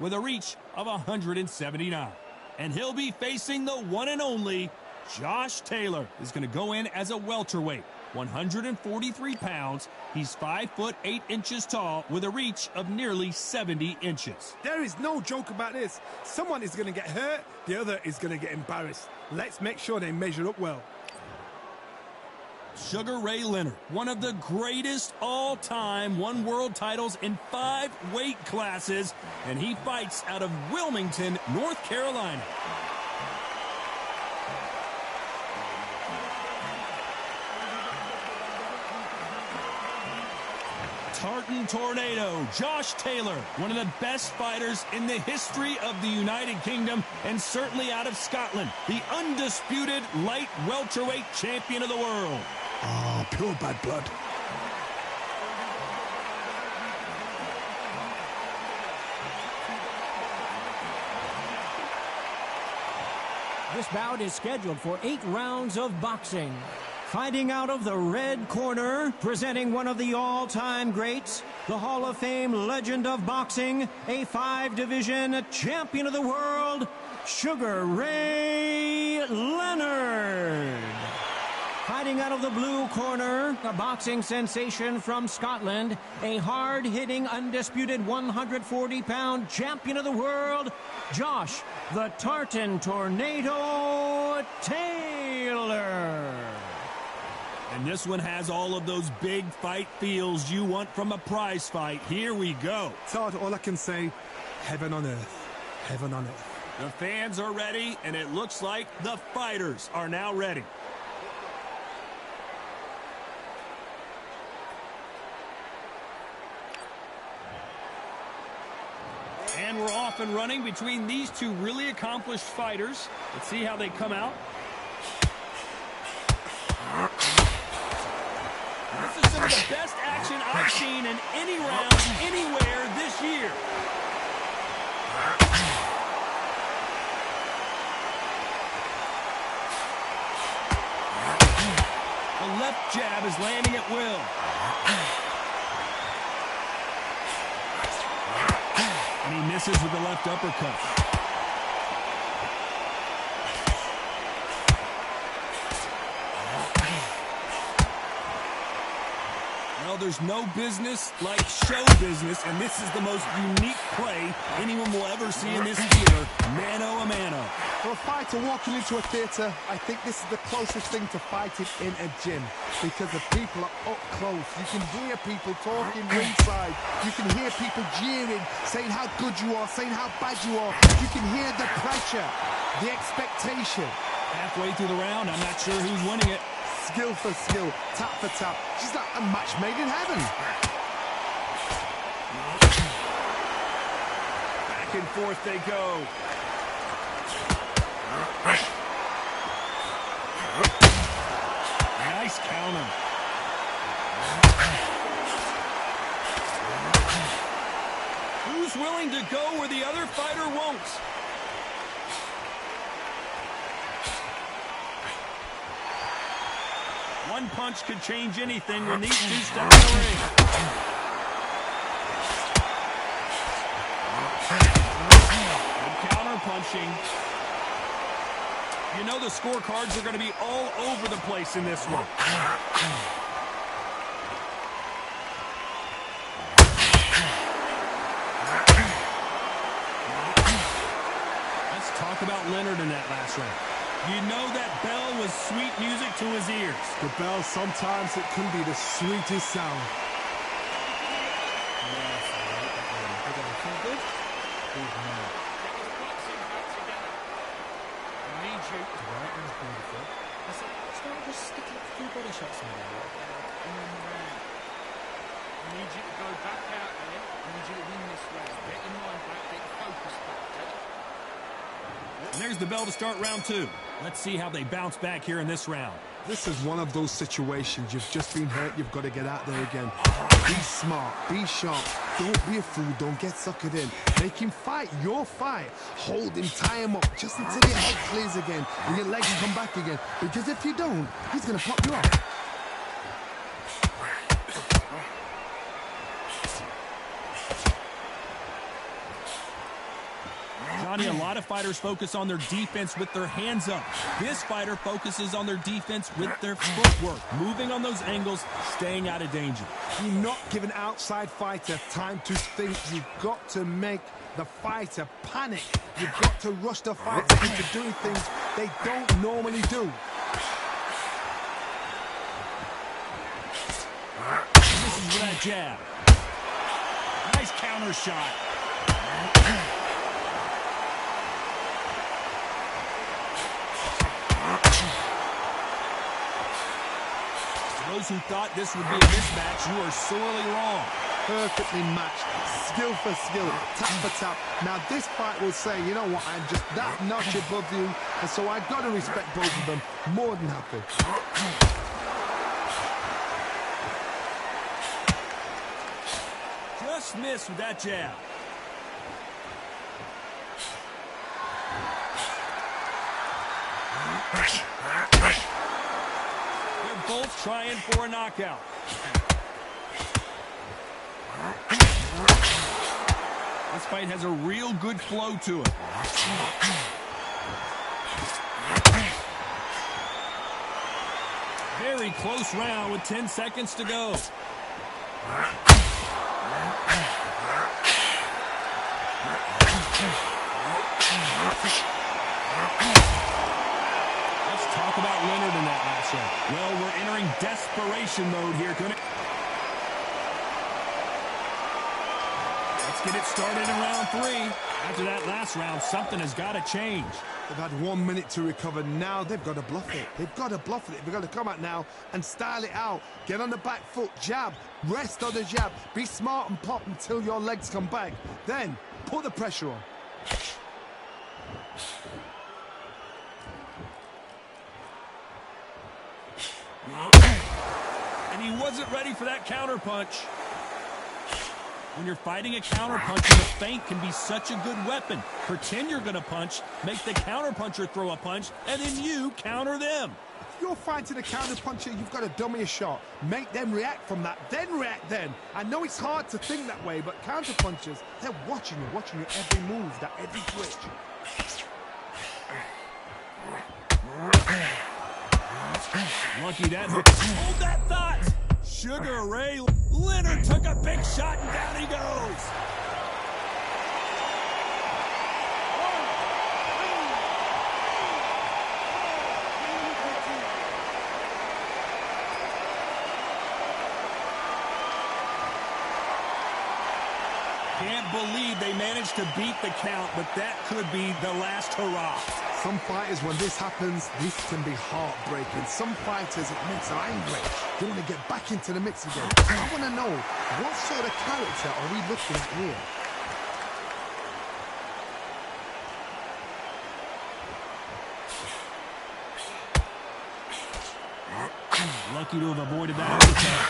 with a reach of 179. And he'll be facing the one and only Josh Taylor. Is going to go in as a welterweight, 143 pounds. He's 5 foot 8 inches tall with a reach of nearly 70 inches. There is no joke about this. Someone is going to get hurt, the other is going to get embarrassed. Let's make sure they measure up well. Sugar Ray Leonard, one of the greatest all-time, won world titles in 5 weight classes, and he fights out of Wilmington, North Carolina. Tartan Tornado, Josh Taylor, one of the best fighters in the history of the United Kingdom and certainly out of Scotland, the undisputed light welterweight champion of the world. Oh, pure bad blood. This bout is scheduled for 8 rounds of boxing. Fighting out of the red corner, presenting one of the all-time greats, the Hall of Fame legend of boxing, a 5-division champion of the world, Sugar Ray Leonard. Fighting out of the blue corner, a boxing sensation from Scotland, a hard-hitting, undisputed 140-pound champion of the world, Josh the Tartan Tornado Taylor. And this one has all of those big fight feels you want from a prize fight. Here we go. Todd, all I can say, heaven on earth. Heaven on earth. The fans are ready, and it looks like the fighters are now ready. And we're off and running between these two really accomplished fighters. Let's see how they come out. This is some of the best action I've seen in any round, anywhere this year. The left jab is landing at will. And he misses with the left uppercut. Well, there's no business like show business, and this is the most unique play anyone will ever see in this theater, mano a mano. For a fighter walking into a theatre, I think this is the closest thing to fighting in a gym, because the people are up close. You can hear people talking ringside. You can hear people jeering, saying how good you are, saying how bad you are. You can hear the pressure, the expectation. Halfway through the round, I'm not sure who's winning it. Skill for skill, tap for tap. She's like a match made in heaven. Back and forth they go. Nice counter. Who's willing to go where the other fighter won't? One punch could change anything when these two step in the ring. Good counter punching. You know the scorecards are going to be all over the place in this one. Let's talk about Leonard in that last round. You know that bell was sweet music to his ears. The bell, sometimes it can be the sweetest sound. And there's the bell to start round 2. Let's see how they bounce back here in this round. This is one of those situations. You've just been hurt. You've got to get out there again. Be smart. Be sharp. Don't be a fool. Don't get suckered in. Make him fight your fight. Hold him. Tie him up just until your head clears again and your legs come back again. Because if you don't, he's going to pop you off. Johnny, a lot of fighters focus on their defense with their hands up. This fighter focuses on their defense with their footwork, moving on those angles, staying out of danger. You're not giving outside fighter time to think. You've got to make the fighter panic. You've got to rush the fighter into doing things they don't normally do. This is with that jab. Nice counter shot. For those who thought this would be a mismatch, you are sorely wrong. Perfectly matched, skill for skill, tap for tap. Now this fight will say, you know what, I'm just that notch above you, and so I've got to respect both of them. More than happy. Just missed with that jab. They're both trying for a knockout. This fight has a real good flow to it. Very close round with 10 seconds to go. Let's talk about Leonard in that last round. Well, we're entering desperation mode here, couldn't it? Let's get it started in round 3. After that last round, something has got to change. They've had 1 minute to recover. Now they've got to bluff it. They've got to bluff it. They've got to come out now and style it out. Get on the back foot, jab, rest on the jab. Be smart and pop until your legs come back. Then put the pressure on. And he wasn't ready for that counter punch. When you're fighting a counter puncher, the feint can be such a good weapon. Pretend you're going to punch, make the counter puncher throw a punch, and then you counter them. If you're fighting a counter puncher, you've got to dummy a shot. Make them react from that, then react then. I know it's hard to think that way, but counter punchers, they're watching you every move, that every twitch. Lucky that hook. Hold that thought! Sugar Ray Leonard took a big shot and down he goes. Can't believe they managed to beat the count, but that could be the last hurrah. Some fighters, when this happens, this can be heartbreaking. Some fighters, it makes them angry. They want to get back into the mix again. I want to know, what sort of character are we looking at here? Lucky to have avoided that uppercut.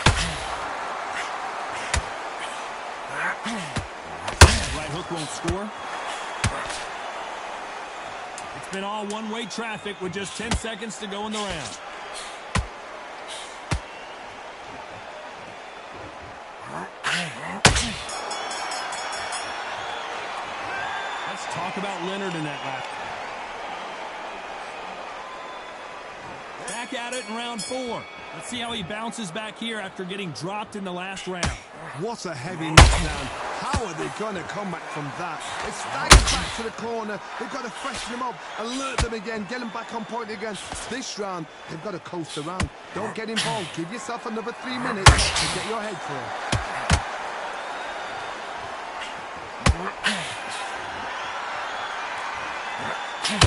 Right hook won't score. It's been all one-way traffic with just 10 seconds to go in the round. Let's talk about Leonard in that lap. Back at it in round 4. Let's see how he bounces back here after getting dropped in the last round. What a heavy knockdown. How are they going to come back from that? They stagger back to the corner. They've got to freshen them up, alert them again, get them back on point again. This round, they've got to coast around. Don't get involved. Give yourself another 3 minutes to get your head clear.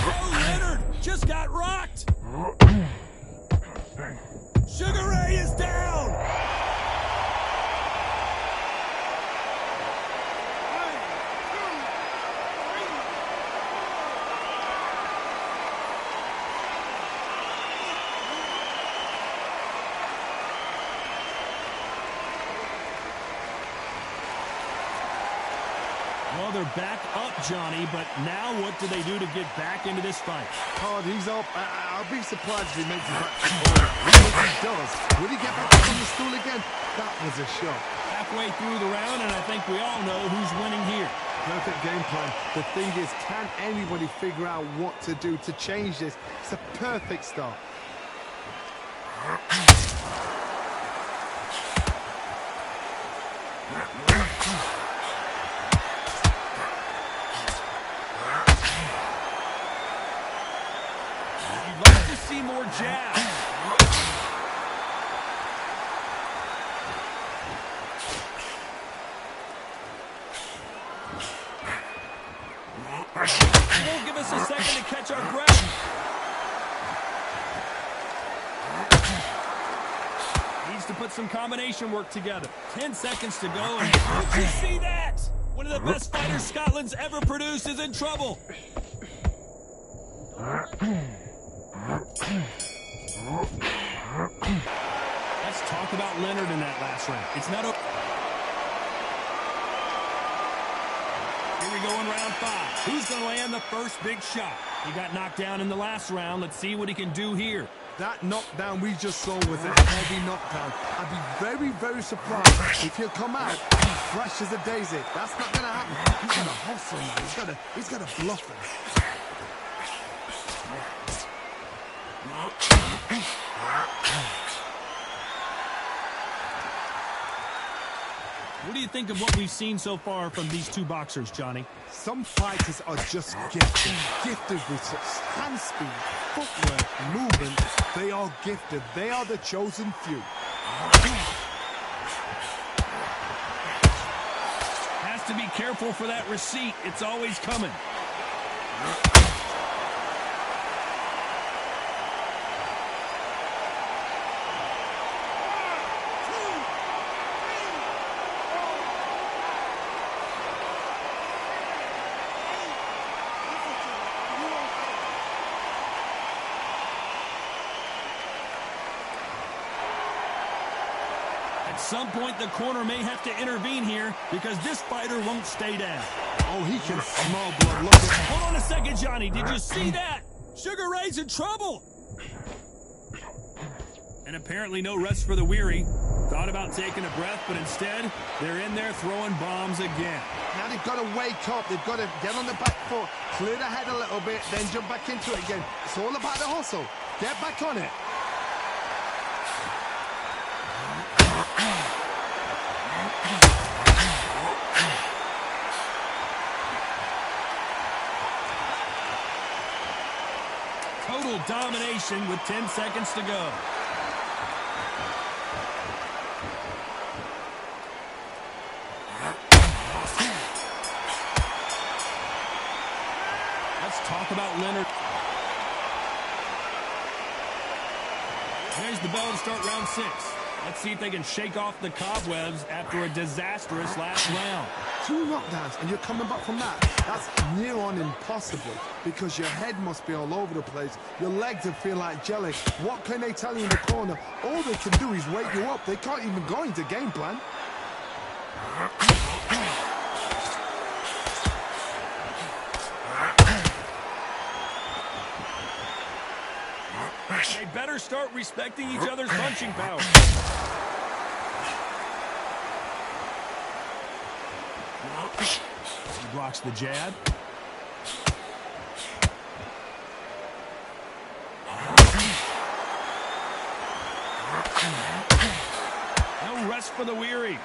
Oh, Leonard just got rocked. Sugar Ray is down. Well, they're back up, Johnny, but now what do they do to get back into this fight? Oh, he's up. I'll be surprised if he makes it back to the corner. If he does, will he get back up on the stool again? That was a shot. Halfway through the round, and I think we all know who's winning here. perfect game plan. The thing is, can anybody figure out what to do to change this? It's a perfect start. You'd like to see more jabs. Won't give us a second to catch our breath. Needs to put some combination work together. 10 seconds to go, and did you see that? One of the best fighters Scotland's ever produced is in trouble. Let's talk about Leonard in that last round. It's not over. Here we go in round 5. Who's going to land the first big shot? He got knocked down in the last round. Let's see what he can do here. That knockdown we just saw was a heavy knockdown. I'd be very, very surprised if he'll come out fresh as a daisy. That's not going to happen. He's got to hustle now. He's got to bluff him. What do you think of what we've seen so far from these two boxers, Johnny? Some fighters are just gifted with such hand speed, footwork, movement. They are gifted. They are the chosen few. Has to be careful for that receipt. It's always coming. At some point, the corner may have to intervene here because this fighter won't stay down. Oh, he can smell blood. Look at him. Hold on a second, Johnny. Did you see that? Sugar Ray's in trouble. And apparently no rest for the weary. Thought about taking a breath, but instead, they're in there throwing bombs again. Now they've got to wake up. They've got to get on the back foot, clear the head a little bit, then jump back into it again. It's all about the hustle. Get back on it. Total domination with 10 seconds to go. Let's talk about Leonard. There's the bell to start round 6. Let's see if they can shake off the cobwebs after a disastrous last round. 2 knockdowns and you're coming back from that. That's near on impossible because your head must be all over the place. Your legs will feel like jelly. What can they tell you in the corner? All they can do is wake you up. They can't even go into game plan. They better start respecting each other's punching power. He blocks the jab. No rest for the weary.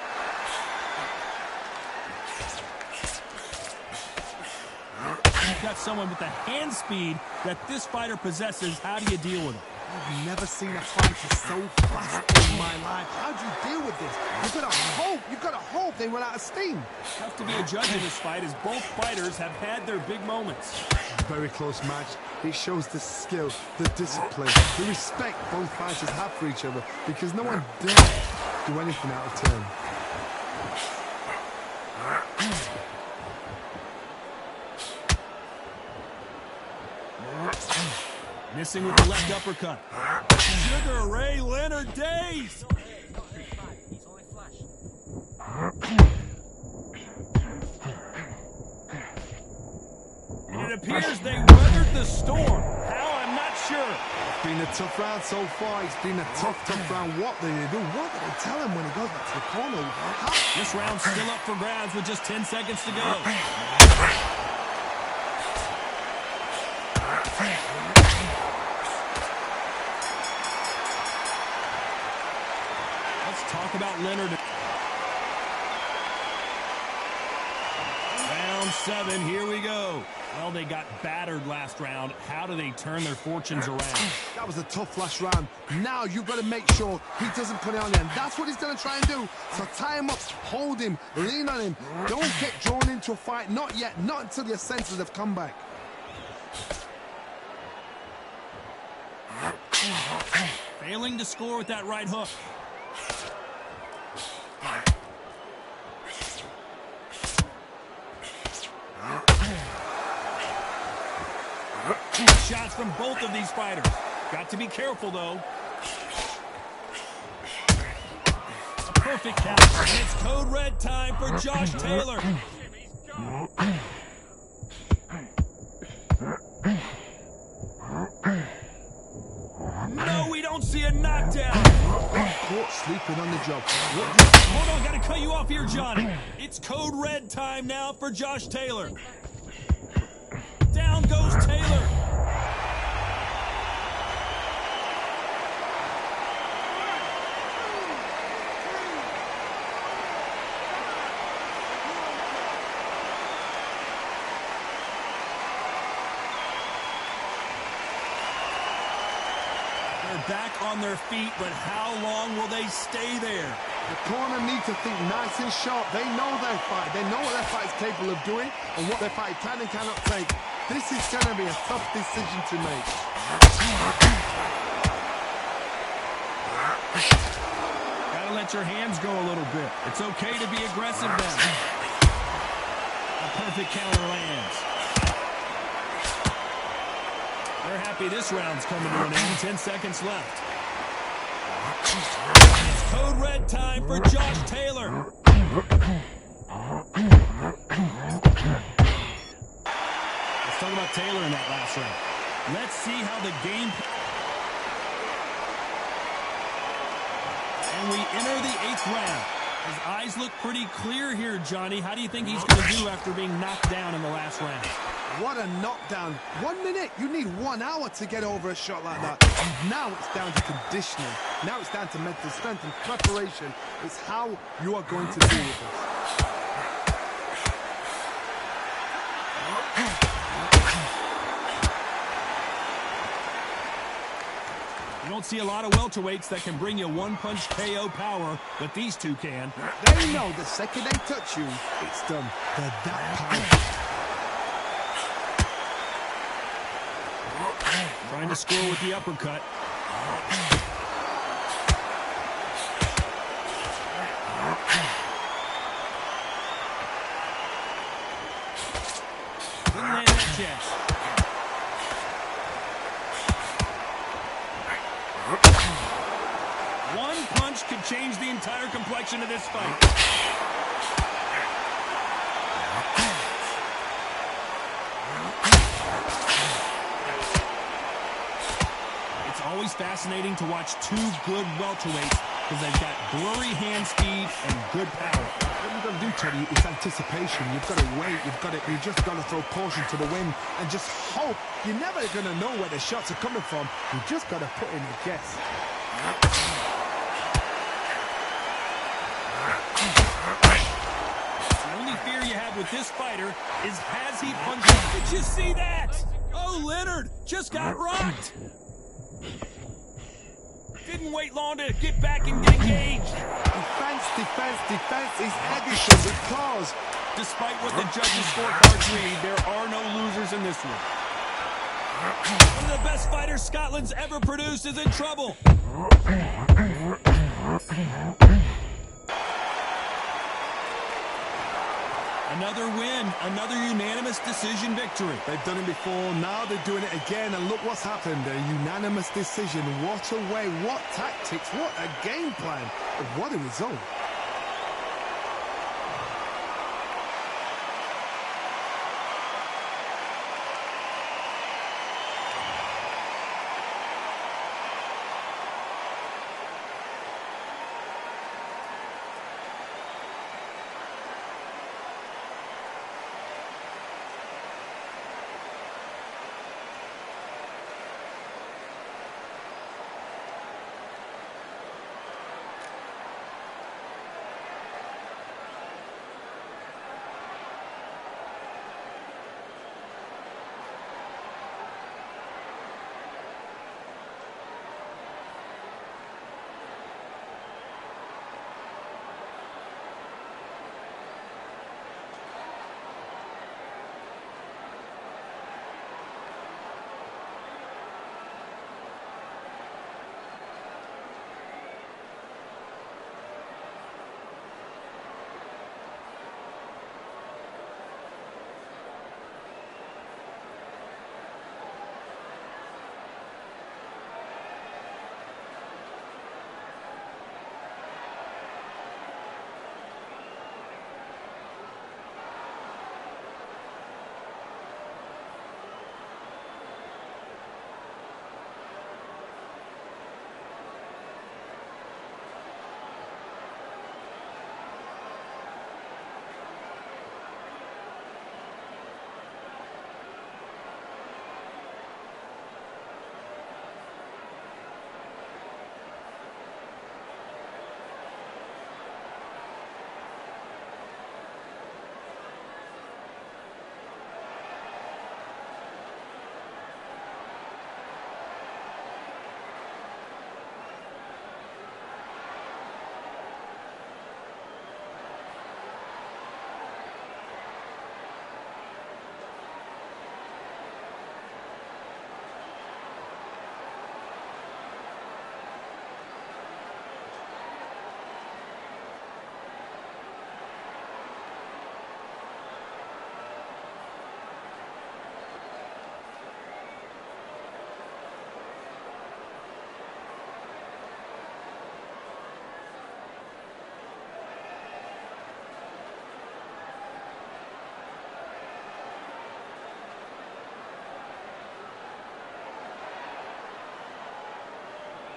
You've got someone with the hand speed that this fighter possesses. How do you deal with it? I've never seen a fighter so fast in my life. How do you deal with this? You've got to hope they run out of steam. Tough to be a judge in this fight as both fighters have had their big moments. Very close match. It shows the skill, the discipline, the respect both fighters have for each other because no one dares do anything out of turn. Missing with the left uppercut. Sugar Ray Leonard days. And it appears they weathered the storm. How? I'm not sure. It's been a tough round so far. It's been a tough round. What do they do? What do they tell him when he goes back to the corner? This round's still up for grabs with just 10 seconds to go. Let's talk about Leonard. Round 7, here we go. Well, they got battered last round. How do they turn their fortunes around? That was a tough last round. Now you've got to make sure he doesn't put it on you. And that's what he's going to try and do. So tie him up, hold him, lean on him. Don't get drawn into a fight. Not yet. Not until your senses have come back. Failing to score with that right hook. Shots from both of these fighters. Got to be careful, though. A perfect count. And it's code red time for Josh Taylor. No, we don't see a knockdown. Caught sleeping on the job. Hold on, gotta cut you off here, Johnny. It's code red time now for Josh Taylor. Down goes Taylor. They're back on their feet, but how long will they stay there? The corner need to think nice and sharp. They know their fight. They know what their fight is capable of doing and what their fight can and cannot take. This is going to be a tough decision to make. Gotta let your hands go a little bit. It's okay to be aggressive now. A perfect counter lands. They're happy this round's coming to an end. 10 seconds left. It's code red time for Josh Taylor. Let's talk about Taylor in that last round. Let's see how the game... And we enter the 8th round. His eyes look pretty clear here, Johnny. How do you think he's going to do after being knocked down in the last round? What a knockdown. 1 minute. You need 1 hour to get over a shot like that. Now it's down to conditioning. Now it's down to mental strength and preparation. It's how you are going to deal with this. You don't see a lot of welterweights that can bring you one-punch KO power, but these two can. They know the second they touch you, it's done. They're that powerful. Trying to score with the uppercut. Didn't land that jab. One punch could change the entire complexion of this fight. It's always fascinating to watch two good welterweights because they've got blurry hand speed and good power. What you've got to do, Teddy, is anticipation. You've got to wait. You just got to throw caution to the wind and just hope. You're never going to know where the shots are coming from. You just got to put in a guess. The only fear you have with this fighter is has he punched? Did you see that? Oh, Leonard just got rocked. Didn't wait long to get back and get engaged. Defense, defense, defense is everything because despite what the judges' scorecards read, there are no losers in this one. One of the best fighters Scotland's ever produced is in trouble. Another win, another unanimous decision victory. They've done it before, now they're doing it again, and look what's happened. A unanimous decision. What a way, what tactics, what a game plan. What a result.